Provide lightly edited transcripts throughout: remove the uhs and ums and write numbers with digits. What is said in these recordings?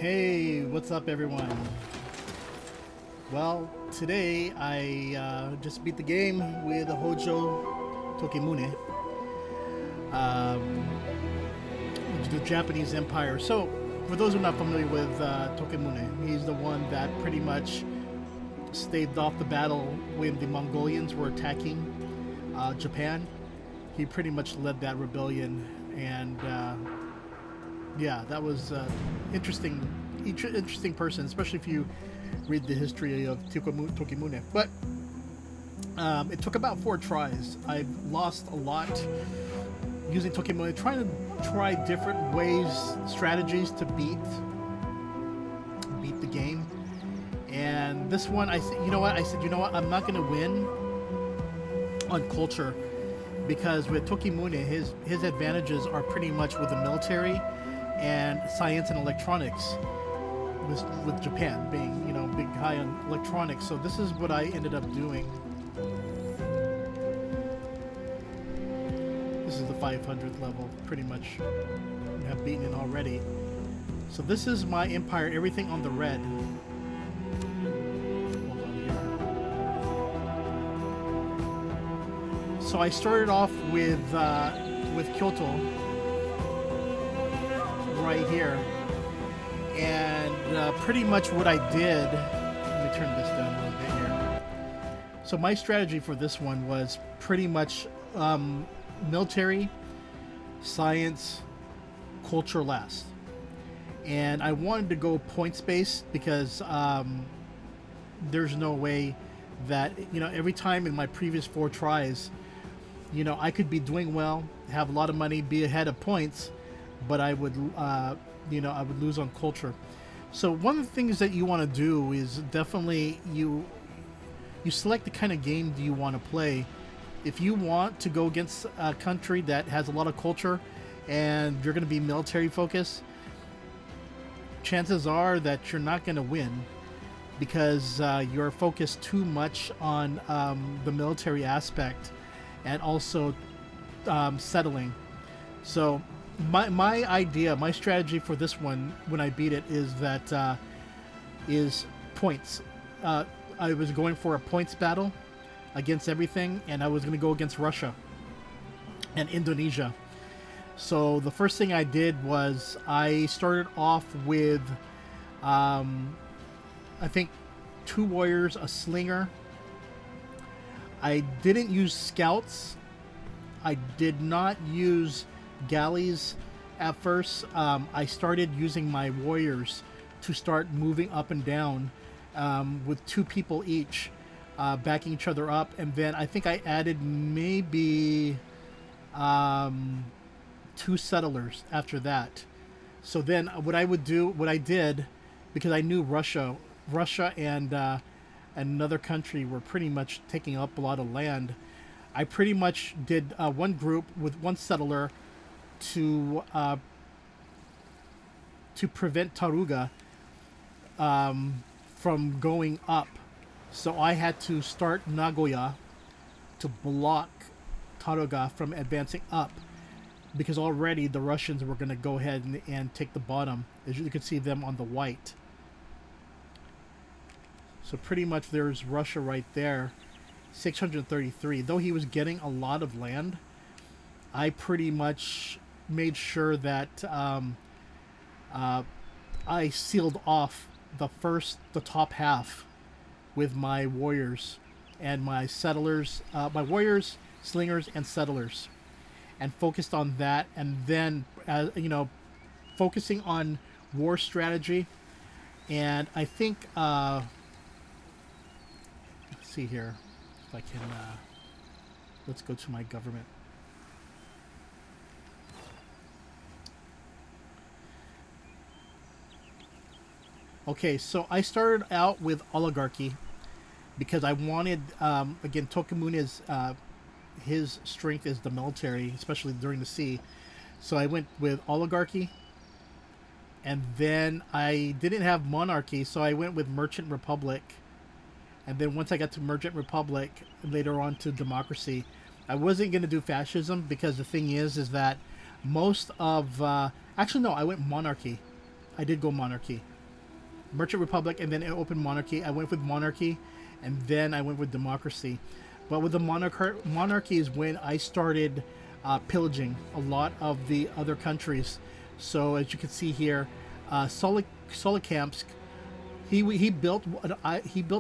Hey, what's up, everyone? Well, today I just beat the game with Hojo Tokimune, um, which is the Japanese Empire. So, for those who are not familiar with Tokimune, he's the one that pretty much staved off the battle when the Mongolians were attacking Japan. He pretty much led that rebellion, and yeah, that was interesting person, especially if you read the history of Tokimune. But it took about 4 tries. I've lost a lot using Tokimune, trying to try different ways, strategies to beat the game. And this one, I said, you know what? I'm not going to win on culture, because with Tokimune, his advantages are pretty much with the military and science and electronics, with Japan being, big high on electronics. So this is what I ended up doing. This is the 500th level, pretty much. I have beaten it already. So this is my empire, everything on the red. Hold on here. So I started off with Kyoto, right here, and pretty much what I did, let me turn this down a little bit here. So my strategy for this one was pretty much military, science, culture last, and I wanted to go points based because there's no way that, every time in my previous 4 tries, I could be doing well, have a lot of money, be ahead of points, but I would, I would lose on culture. So one of the things that you want to do is definitely you select the kind of game do you want to play. If you want to go against a country that has a lot of culture and you're going to be military focused, chances are that you're not going to win, because you're focused too much on the military aspect and also settling. So my idea, my strategy for this one when I beat it is that is points. I was going for a points battle against everything, and I was going to go against Russia and Indonesia. So the first thing I did was I started off with I think 2 warriors, a slinger. I didn't use scouts. I did not use galleys at first. I started using my warriors to start moving up and down with 2 people each, backing each other up, and then I think I added maybe 2 settlers after that. So then what I did, because I knew Russia and another country were pretty much taking up a lot of land, I pretty much did one group with 1 settler to prevent Taruga from going up. So I had to start Nagoya to block Taruga from advancing up, because already the Russians were going to go ahead and take the bottom, as you can see them on the white. So pretty much there's Russia right there, 633. Though he was getting a lot of land, I pretty much made sure that I sealed off the top half with my warriors and my settlers, my warriors, slingers, and settlers, and focused on that. And then, focusing on war strategy. And I think, let's see here, if I can, let's go to my government. Okay, so I started out with oligarchy because I wanted, again, Tokimune's, his strength is the military, especially during the sea. So I went with oligarchy, and then I didn't have monarchy, so I went with merchant republic. And then once I got to merchant republic, later on to democracy, I wasn't going to do fascism, because the thing is that most of, actually no, I went monarchy. I did go monarchy. Merchant Republic, and then it opened monarchy. I went with monarchy, and then I went with democracy. But with the monarchy is when I started pillaging a lot of the other countries. So as you can see here, Solikamsk, he built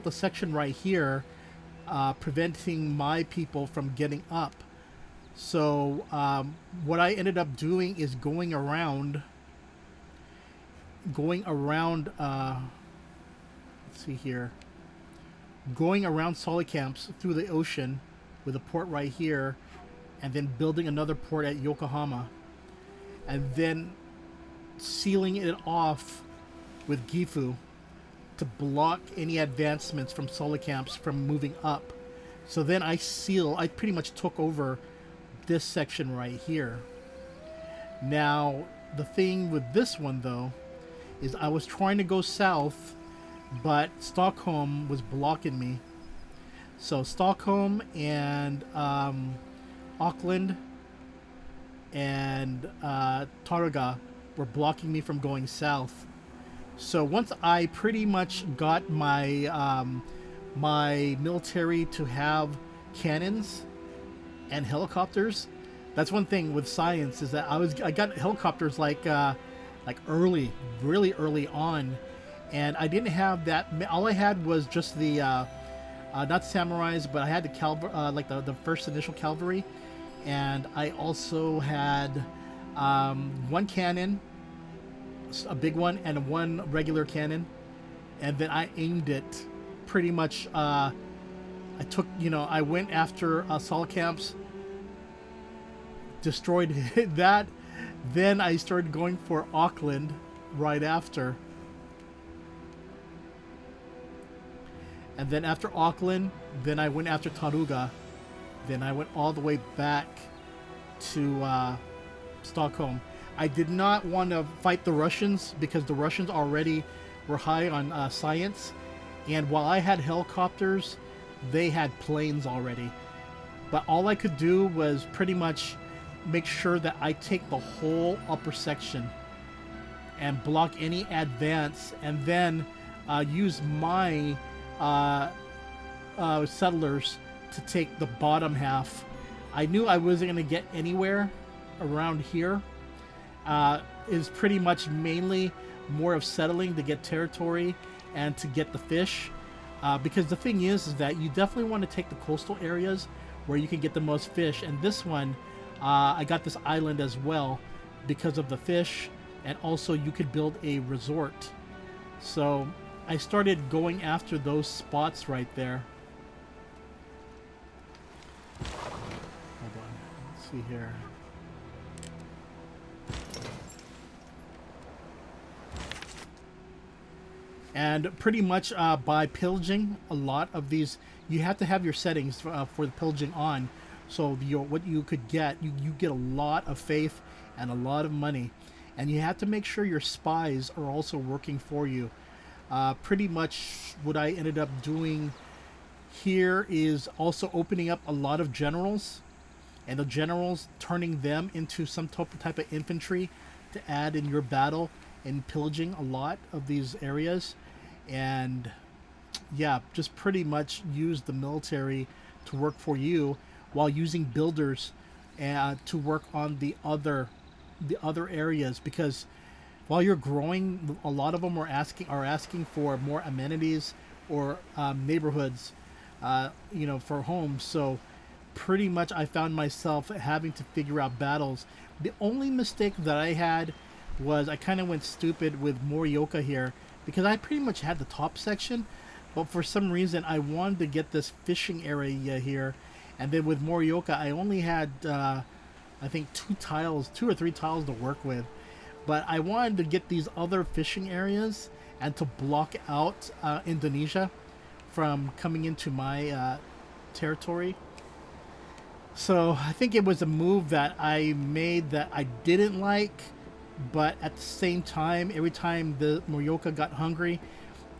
a section right here, preventing my people from getting up. So what I ended up doing is going around. Let's see here. Going around Solikamsk through the ocean with a port right here, and then building another port at Yokohama, and then sealing it off with Gifu to block any advancements from Solikamsk from moving up. So then I pretty much took over this section right here. Now, the thing with this one, though, is I was trying to go south, but Stockholm was blocking me. So Stockholm and Auckland and Taraga were blocking me from going south. So once I pretty much got my my military to have cannons and helicopters, that's one thing with science, is that I got helicopters like really early on, and I didn't have that. All I had was just the not samurais, but I had the the first initial cavalry, and I also had one cannon, a big one, and one regular cannon, and then I aimed it pretty much. I went after Solikamsk, destroyed that. Then I started going for Auckland right after. And then after Auckland, then I went after Taruga. Then I went all the way back to Stockholm. I did not want to fight the Russians because the Russians already were high on science. And while I had helicopters, they had planes already. But all I could do was pretty much make sure that I take the whole upper section and block any advance, and then use my settlers to take the bottom half. I knew I wasn't going to get anywhere around here. Is pretty much mainly more of settling to get territory and to get the fish. Because the thing is that you definitely want to take the coastal areas where you can get the most fish. And this one, I got this island as well because of the fish, and also you could build a resort. So I started going after those spots right there. Hold on, let's see here. And pretty much by pillaging a lot of these, you have to have your settings for the pillaging on. So what you could get, you get a lot of faith and a lot of money. And you have to make sure your spies are also working for you. Pretty much what I ended up doing here is also opening up a lot of generals. And the generals, turning them into some type of infantry to add in your battle, and pillaging a lot of these areas. And yeah, just pretty much use the military to work for you, while using builders to work on the other areas, because while you're growing, a lot of them are asking for more amenities or neighborhoods, for homes. So pretty much I found myself having to figure out battles. The only mistake that I had was I kind of went stupid with Morioka here, because I pretty much had the top section, but for some reason I wanted to get this fishing area here. And then with Morioka, I only had, I think, 2 or 3 tiles to work with. But I wanted to get these other fishing areas and to block out Indonesia from coming into my territory. So I think it was a move that I made that I didn't like. But at the same time, every time the Morioka got hungry,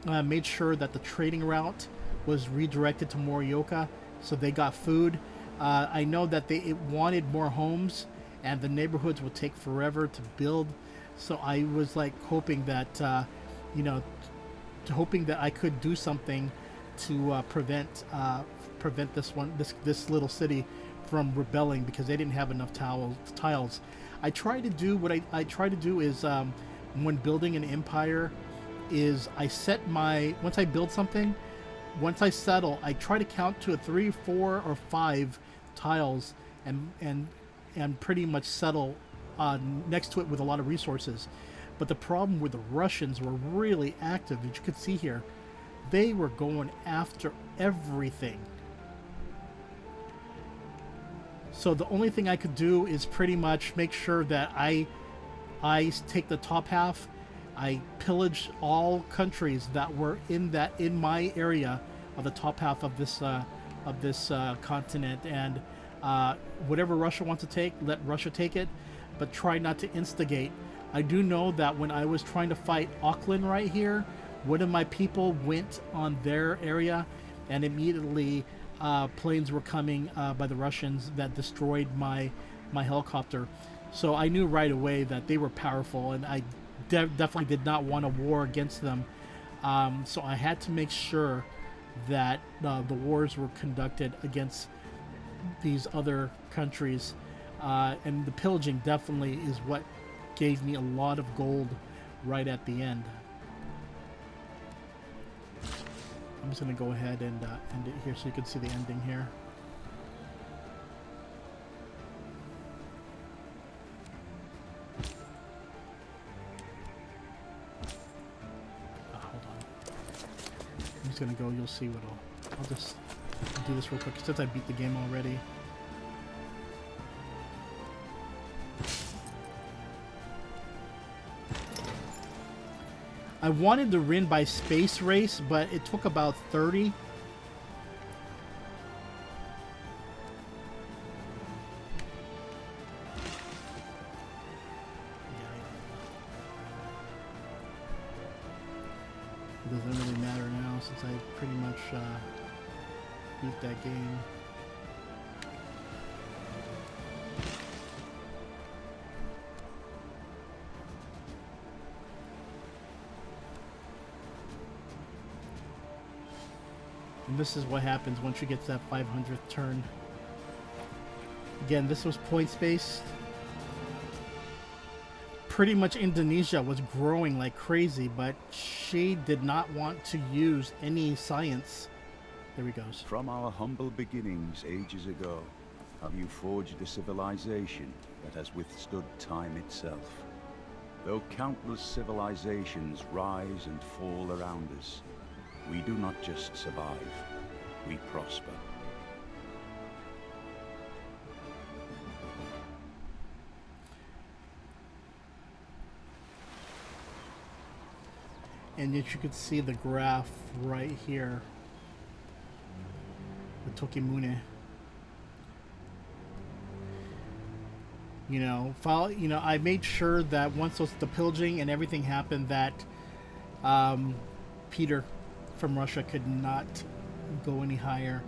made sure that the trading route was redirected to Morioka, so they got food. I know that it wanted more homes, and the neighborhoods would take forever to build. So I was like hoping that, hoping that I could do something to prevent this little city from rebelling, because they didn't have enough tiles. I try to do what I try to do is, when building an empire, is I set my, once I build something, once I settle, I try to count to 3, 4, or 5 tiles, and pretty much settle next to it with a lot of resources. But the problem with the Russians were really active, as you could see here. They were going after everything. So the only thing I could do is pretty much make sure that I take the top half. I pillage all countries that were in my area of the top half of this continent, and whatever Russia wants to take, let Russia take it, but try not to instigate. I do know that when I was trying to fight Auckland right here, one of my people went on their area, and immediately planes were coming by the Russians that destroyed my helicopter. So I knew right away that they were powerful, and I definitely did not want a war against them. So I had to make sure that the wars were conducted against these other countries, and the pillaging definitely is what gave me a lot of gold right at the end. I'm just going to go ahead and end it here so you can see the ending here. Hold on. I'm just going to go, you'll see what I'll just do this real quick since I beat the game already. I wanted to win by space race, but it took about 30. It doesn't really matter now since I pretty much beat that game. And this is what happens once you get to that 500th turn. Again, this was points based. Pretty much Indonesia was growing like crazy, but she did not want to use any science. There he goes. From our humble beginnings ages ago, have you forged a civilization that has withstood time itself. Though countless civilizations rise and fall around us, we do not just survive, we prosper. And yet you could see the graph right here. The Tokimune. I made sure that once the pillaging and everything happened that Peter from Russia could not go any higher.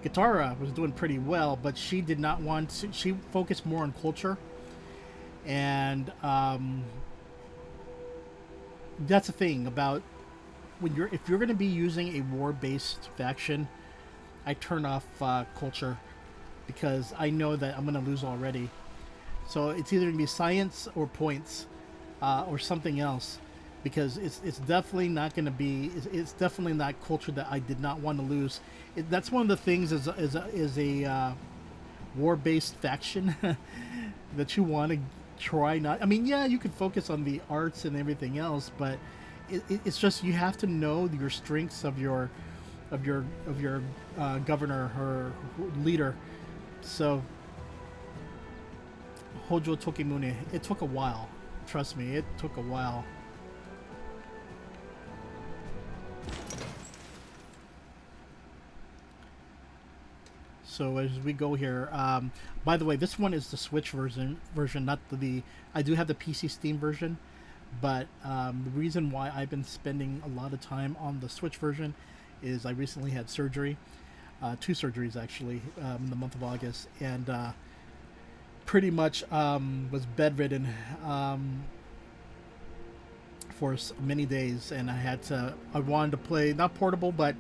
Gitara was doing pretty well, but she did not want to. She focused more on culture, and that's the thing about if you're going to be using a war-based faction, I turn off culture because I know that I'm going to lose already. So it's either going to be science or points or something else, because it's definitely not going to be. It's definitely not culture that I did not want to lose. That's one of the things as a war-based faction that you want to try not. I mean, yeah, you could focus on the arts and everything else, but it's just you have to know your strengths of your governor or leader. So Hojo Tokimune, it took a while. Trust me, it took a while. So as we go here, by the way, this one is the Switch version, not the. I do have the PC Steam version, but the reason why I've been spending a lot of time on the Switch version is I recently had surgery, 2 surgeries actually, in the month of August, and pretty much was bedridden for many days, and I wanted to play not portable, but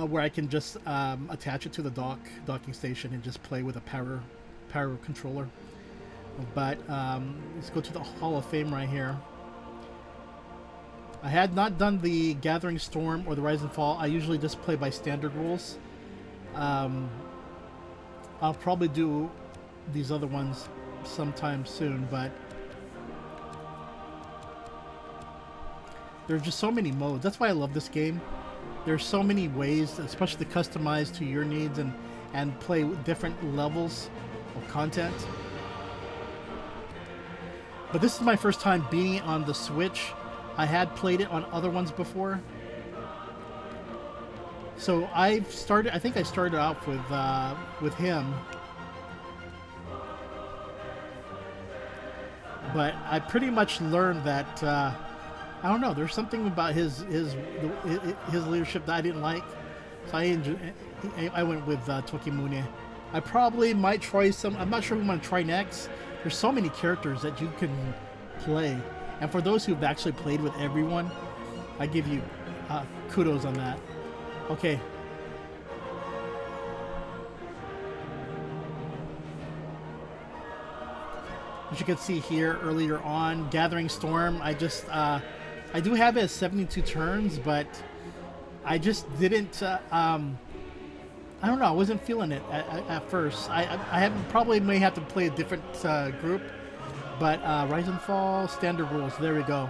where I can just attach it to the docking station and just play with a power controller. But let's go to the Hall of Fame right here. I had not done the Gathering Storm or the Rise and Fall. I usually just play by standard rules. I'll probably do these other ones sometime soon, but there's just so many modes. That's why I love this game. There's so many ways, especially to customize to your needs and play different levels of content. But this is my first time being on the Switch. I had played it on other ones before. So I think I started out with him. But I pretty much learned that I don't know. There's something about his leadership that I didn't like, so I went with Tokimune. I probably might try some. I'm not sure who I'm gonna try next. There's so many characters that you can play, and for those who've actually played with everyone, I give you kudos on that. Okay. As you can see here earlier on, Gathering Storm, I do have it as 72 turns, but I just didn't, I don't know, I wasn't feeling it at first. I probably may have to play a different group, but Rise and Fall, standard rules, there we go.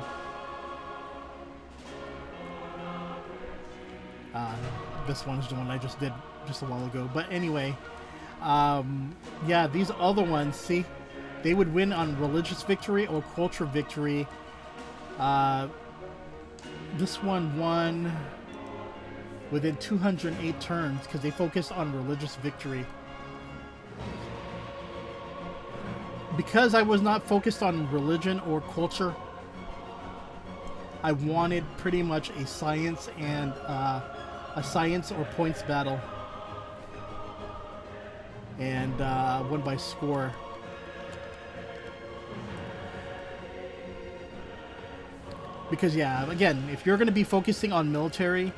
This one's the one I just did just a while ago, but anyway, yeah, these other ones, see? They would win on religious victory or culture victory. This one won within 208 turns because they focused on religious victory. Because I was not focused on religion or culture, I wanted pretty much a science and a science or points battle, and won by score. Because, yeah, again, if you're going to be focusing on military,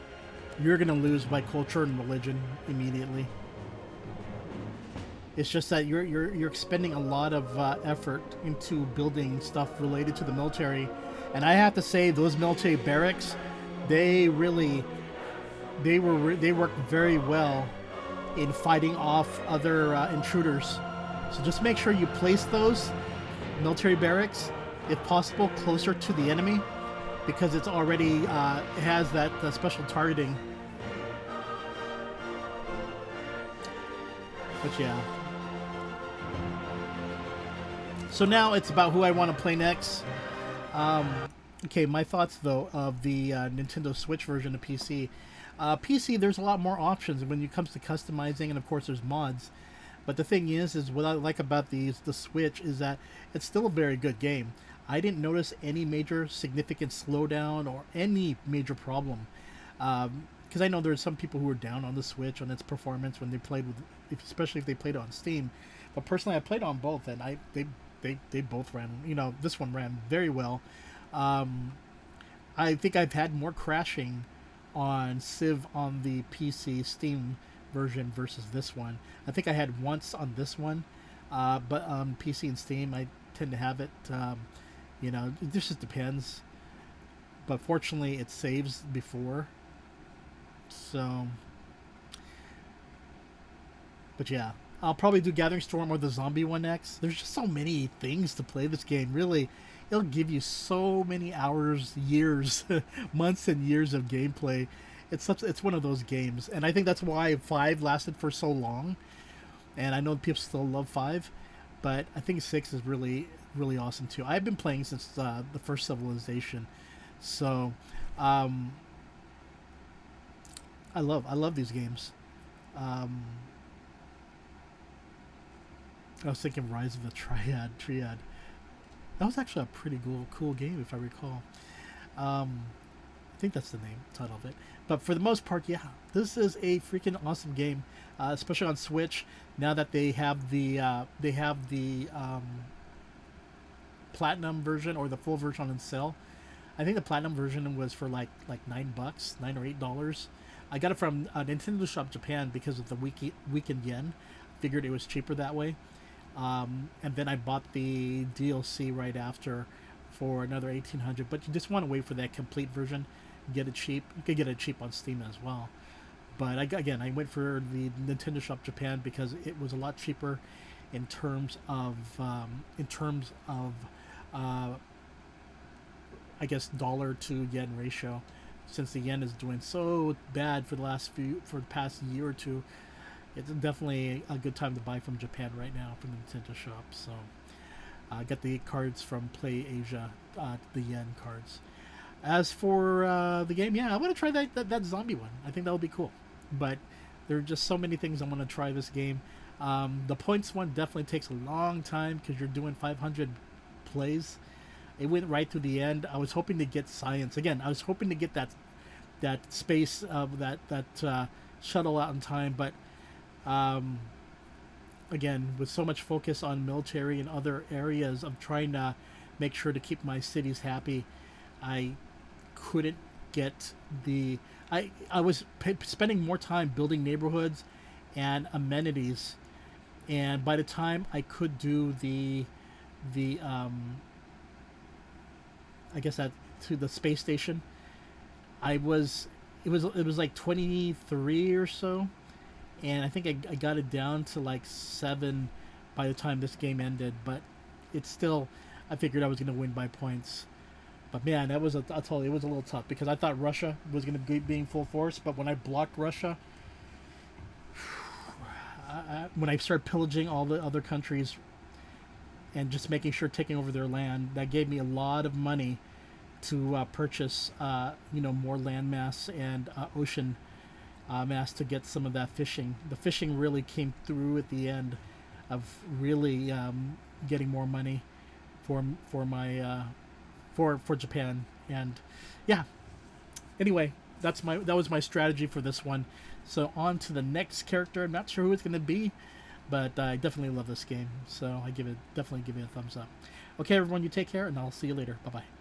you're going to lose by culture and religion immediately. It's just that you're expending a lot of effort into building stuff related to the military. And I have to say, those military barracks, they work very well in fighting off other intruders. So just make sure you place those military barracks, if possible, closer to the enemy, because it's already has that special targeting. But yeah. So now it's about who I want to play next. Okay, my thoughts though of the Nintendo Switch version of PC. PC, there's a lot more options when it comes to customizing, and of course there's mods. But the thing is what I like about the Switch is that it's still a very good game. I didn't notice any major significant slowdown or any major problem. Because I know there's some people who are down on the Switch on its performance when they played with, especially if they played on Steam. But personally, I played on both, and they both ran. You know, this one ran very well. I think I've had more crashing on Civ on the PC Steam version versus this one. I think I had once on this one, but on PC and Steam, I tend to have it. You know, it just depends. But fortunately, it saves before. So, but yeah, I'll probably do Gathering Storm or the zombie one next. There's just so many things to play this game. Really, it'll give you so many hours, years, months and years of gameplay. It's one of those games, and I think that's why 5 lasted for so long. And I know people still love 5, but I think 6 is really awesome too. I've been playing since the first Civilization, so I love these games. I was thinking Rise of the Triad. That was actually a pretty cool game, if I recall. I think that's the title of it. But for the most part, yeah, this is a freaking awesome game, especially on Switch. Now that they have the platinum version or the full version on sale. I think the platinum version was for like $9, $9 or $8. I got it from Nintendo Shop Japan because of the weekend yen. Figured it was cheaper that way. And then I bought the DLC right after for another 1800. But you just want to wait for that complete version. Get it cheap. You could get it cheap on Steam as well. But I went for the Nintendo Shop Japan because it was a lot cheaper in terms of I guess dollar to yen ratio, since the yen is doing so bad for the past year or two. It's definitely a good time to buy from Japan right now from the Nintendo Shop. So I got the cards from Play Asia, the yen cards. As for the game, yeah, I want to try that zombie one. I think that would be cool. But there are just so many things I want to try this game. The points one definitely takes a long time because you're doing 500 plays. It went right to the end. I was hoping to get science again. I was hoping to get that space of that shuttle out in time, but again, with so much focus on military and other areas of trying to make sure to keep my cities happy, I couldn't get the. I was spending more time building neighborhoods and amenities, and by the time I could do the I guess that to the space station, it was like 23 or so, and I think I got it down to like 7 by the time this game ended. But it's still, I figured I was going to win by points. But man, I'll tell you, it was a little tough because I thought Russia was going to be in full force, but when I blocked Russia, when I started pillaging all the other countries and just making sure taking over their land, that gave me a lot of money to purchase more land mass and ocean mass to get some of that fishing. The fishing really came through at the end of really getting more money for Japan. And yeah, anyway, that was my strategy for this one. So on to the next character. I'm not sure who it's going to be, but I definitely love this game, so definitely give it a thumbs up. Okay, everyone, you take care, and I'll see you later. Bye-bye.